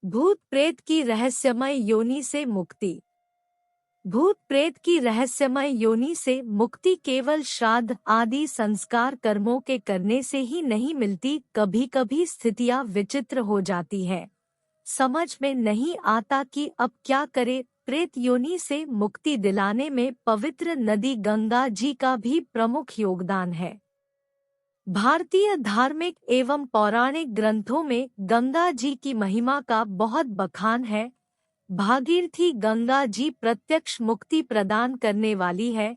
भूत प्रेत की रहस्यमय योनि से मुक्ति। भूत प्रेत की रहस्यमय योनि से मुक्ति केवल श्राद्ध आदि संस्कार कर्मों के करने से ही नहीं मिलती। कभी कभी स्थितियां विचित्र हो जाती है, समझ में नहीं आता कि अब क्या करे। प्रेत योनि से मुक्ति दिलाने में पवित्र नदी गंगा जी का भी प्रमुख योगदान है। भारतीय धार्मिक एवं पौराणिक ग्रंथों में गंगा जी की महिमा का बहुत बखान है। भागीरथी गंगा जी प्रत्यक्ष मुक्ति प्रदान करने वाली है।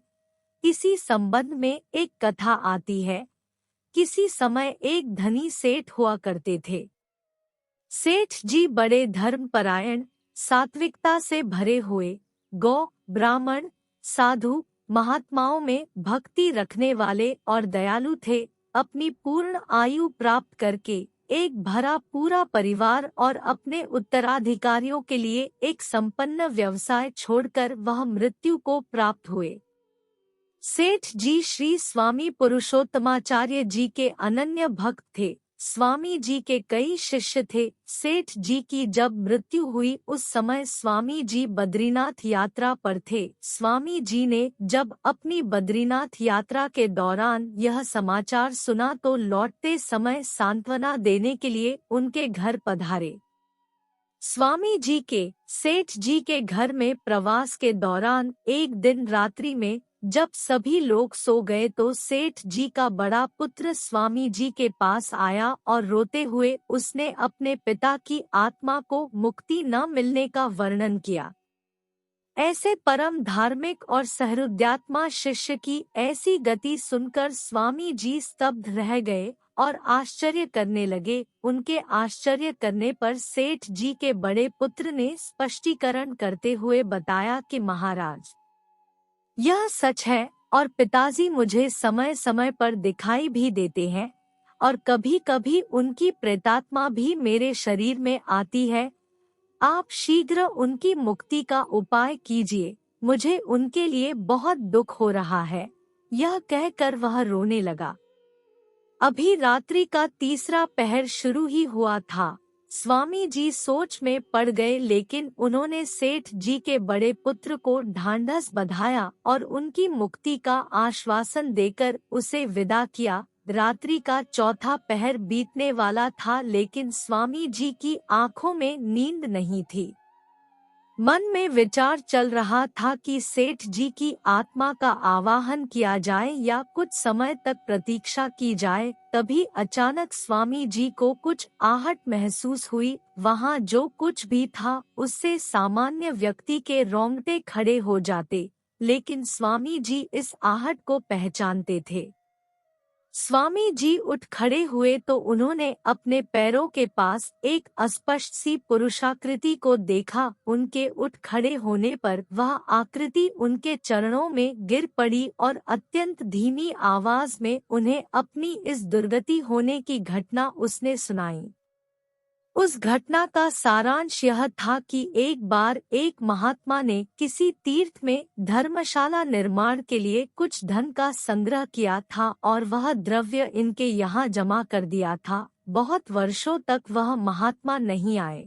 इसी संबंध में एक कथा आती है। किसी समय एक धनी सेठ हुआ करते थे। सेठ जी बड़े धर्मपरायण, सात्विकता से भरे हुए, गौ, ब्राह्मण, साधु, महात्माओं में भक्ति रखने वाले और दयालु थे। अपनी पूर्ण आयु प्राप्त करके एक भरा पूरा परिवार और अपने उत्तराधिकारियों के लिए एक संपन्न व्यवसाय छोड़कर वह मृत्यु को प्राप्त हुए। सेठ जी श्री स्वामी पुरुषोत्तमाचार्य जी के अनन्य भक्त थे। स्वामी जी के कई शिष्य थे। सेठ जी की जब मृत्यु हुई उस समय स्वामी जी बद्रीनाथ यात्रा पर थे। स्वामी जी ने जब अपनी बद्रीनाथ यात्रा के दौरान यह समाचार सुना तो लौटते समय सांत्वना देने के लिए उनके घर पधारे। स्वामी जी के सेठ जी के घर में प्रवास के दौरान एक दिन रात्रि में जब सभी लोग सो गए तो सेठ जी का बड़ा पुत्र स्वामी जी के पास आया और रोते हुए उसने अपने पिता की आत्मा को मुक्ति न मिलने का वर्णन किया। ऐसे परम धार्मिक और सहृदयात्मा शिष्य की ऐसी गति सुनकर स्वामी जी स्तब्ध रह गए और आश्चर्य करने लगे। उनके आश्चर्य करने पर सेठ जी के बड़े पुत्र ने स्पष्टीकरण करते हुए बताया कि महाराज, यह सच है और पिताजी मुझे समय समय पर दिखाई भी देते हैं और कभी कभी उनकी प्रेतात्मा भी मेरे शरीर में आती है। आप शीघ्र उनकी मुक्ति का उपाय कीजिए, मुझे उनके लिए बहुत दुख हो रहा है। यह कहकर वह रोने लगा। अभी रात्रि का तीसरा पहर शुरू ही हुआ था। स्वामी जी सोच में पड़ गए, लेकिन उन्होंने सेठ जी के बड़े पुत्र को ढांढस बंधाया और उनकी मुक्ति का आश्वासन देकर उसे विदा किया। रात्रि का चौथा पहर बीतने वाला था, लेकिन स्वामी जी की आंखों में नींद नहीं थी। मन में विचार चल रहा था कि सेठ जी की आत्मा का आवाहन किया जाए या कुछ समय तक प्रतीक्षा की जाए। तभी अचानक स्वामी जी को कुछ आहट महसूस हुई। वहाँ जो कुछ भी था उससे सामान्य व्यक्ति के रोंगटे खड़े हो जाते, लेकिन स्वामी जी इस आहट को पहचानते थे। स्वामी जी उठ खड़े हुए तो उन्होंने अपने पैरों के पास एक अस्पष्ट सी पुरुषाकृति को देखा। उनके उठ खड़े होने पर वह आकृति उनके चरणों में गिर पड़ी और अत्यंत धीमी आवाज में उन्हें अपनी इस दुर्गति होने की घटना उसने सुनाई। उस घटना का सारांश यह था कि एक बार एक महात्मा ने किसी तीर्थ में धर्मशाला निर्माण के लिए कुछ धन का संग्रह किया था और वह द्रव्य इनके यहाँ जमा कर दिया था। बहुत वर्षों तक वह महात्मा नहीं आए।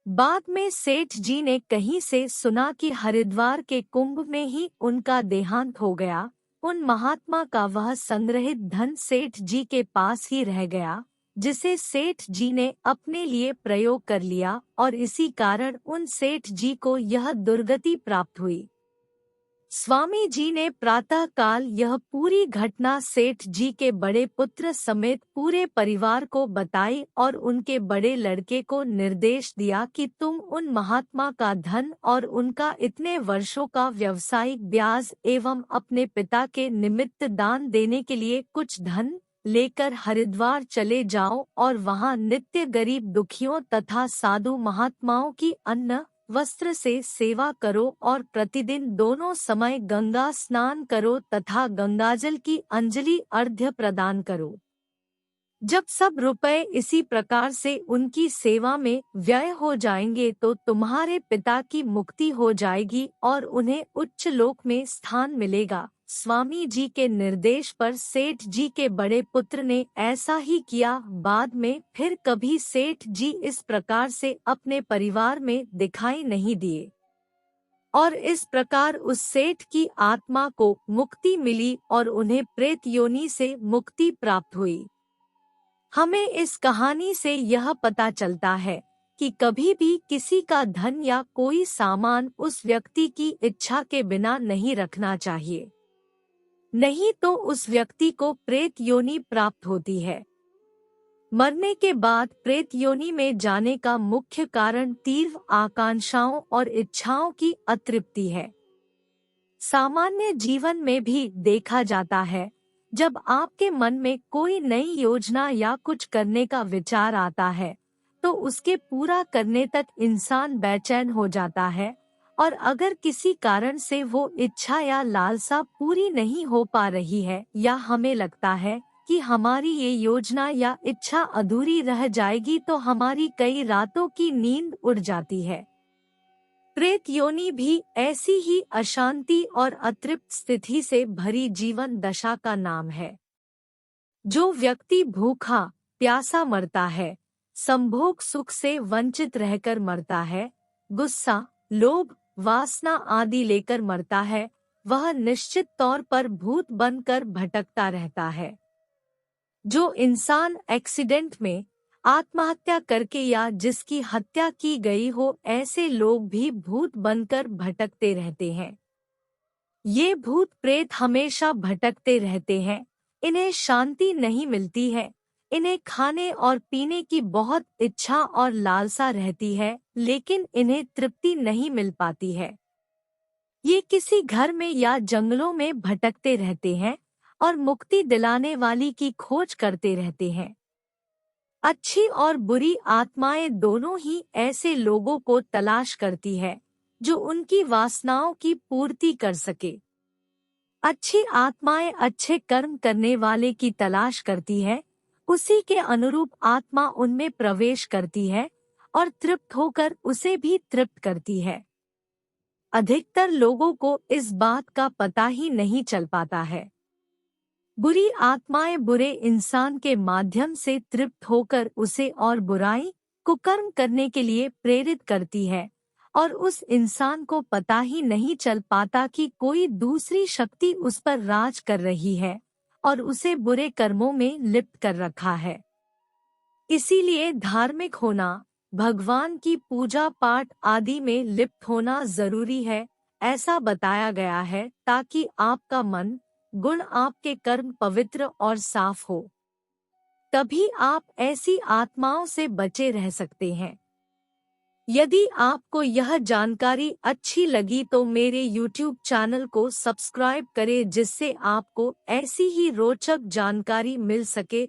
बाद में सेठ जी ने कहीं से सुना कि हरिद्वार के कुंभ में ही उनका देहांत हो गया। उन महात्मा का वह संग्रहित धन सेठ जी के पास ही रह गया, जिसे सेठ जी ने अपने लिए प्रयोग कर लिया और इसी कारण उन सेठ जी को यह दुर्गति प्राप्त हुई। स्वामी जी ने प्रातः काल यह पूरी घटना सेठ जी के बड़े पुत्र समेत पूरे परिवार को बताई और उनके बड़े लड़के को निर्देश दिया कि तुम उन महात्मा का धन और उनका इतने वर्षों का व्यावसायिक ब्याज एवं अपने पिता के निमित्त दान देने के लिए कुछ धन लेकर हरिद्वार चले जाओ और वहां नित्य गरीब दुखियों तथा साधु महात्माओं की अन्न वस्त्र से सेवा करो और प्रतिदिन दोनों समय गंगा स्नान करो तथा गंगाजल की अंजलि अर्घ्य प्रदान करो। जब सब रुपए इसी प्रकार से उनकी सेवा में व्यय हो जाएंगे तो तुम्हारे पिता की मुक्ति हो जाएगी और उन्हें उच्च लोक में स्थान मिलेगा। स्वामी जी के निर्देश पर सेठ जी के बड़े पुत्र ने ऐसा ही किया। बाद में फिर कभी सेठ जी इस प्रकार से अपने परिवार में दिखाई नहीं दिए और इस प्रकार उस सेठ की आत्मा को मुक्ति मिली और उन्हें प्रेत योनि से मुक्ति प्राप्त हुई। हमें इस कहानी से यह पता चलता है कि कभी भी किसी का धन या कोई सामान उस व्यक्ति की इच्छा के बिना नहीं रखना चाहिए, नहीं तो उस व्यक्ति को प्रेत योनि प्राप्त होती है। मरने के बाद प्रेत योनि में जाने का मुख्य कारण तीव्र आकांक्षाओं और इच्छाओं की अतृप्ति है। सामान्य जीवन में भी देखा जाता है, जब आपके मन में कोई नई योजना या कुछ करने का विचार आता है तो उसके पूरा करने तक इंसान बेचैन हो जाता है, और अगर किसी कारण से वो इच्छा या लालसा पूरी नहीं हो पा रही है या हमें लगता है कि हमारी ये योजना या इच्छा अधूरी रह जाएगी तो हमारी कई रातों की नींद उड़ जाती है। प्रेत योनि भी ऐसी ही अशांति और अतृप्त स्थिति से भरी जीवन दशा का नाम है। जो व्यक्ति भूखा प्यासा मरता है, संभोग सुख से वंचित रहकर मरता है, गुस्सा, लोभ, वासना आदि लेकर मरता है, वह निश्चित तौर पर भूत बनकर भटकता रहता है। जो इंसान एक्सीडेंट में, आत्महत्या करके या जिसकी हत्या की गई हो, ऐसे लोग भी भूत बनकर भटकते रहते हैं। ये भूत प्रेत हमेशा भटकते रहते हैं, इन्हें शांति नहीं मिलती है, इन्हें खाने और पीने की बहुत इच्छा और लालसा रहती है, लेकिन इन्हें तृप्ति नहीं मिल पाती है। ये किसी घर में या जंगलों में भटकते रहते हैं और मुक्ति दिलाने वाली की खोज करते रहते हैं। अच्छी और बुरी आत्माएं दोनों ही ऐसे लोगों को तलाश करती है जो उनकी वासनाओं की पूर्ति कर सके। अच्छी आत्माएं अच्छे कर्म करने वाले की तलाश करती है, उसी के अनुरूप आत्मा उनमें प्रवेश करती है और तृप्त होकर उसे भी तृप्त करती है। अधिकतर लोगों को इस बात का पता ही नहीं चल पाता है। बुरी आत्माएं बुरे इंसान के माध्यम से तृप्त होकर उसे और बुराई, कुकर्म करने के लिए प्रेरित करती है और उस इंसान को पता ही नहीं चल पाता कि कोई दूसरी शक्ति उस पर राज कर रही है और उसे बुरे कर्मों में लिप्त कर रखा है। इसीलिए धार्मिक होना, भगवान की पूजा पाठ आदि में लिप्त होना जरूरी है, ऐसा बताया गया है, ताकि आपका मन, गुण, आपके कर्म पवित्र और साफ हो। तभी आप ऐसी आत्माओं से बचे रह सकते हैं। यदि आपको यह जानकारी अच्छी लगी तो मेरे YouTube चैनल को सब्सक्राइब करें, जिससे आपको ऐसी ही रोचक जानकारी मिल सके।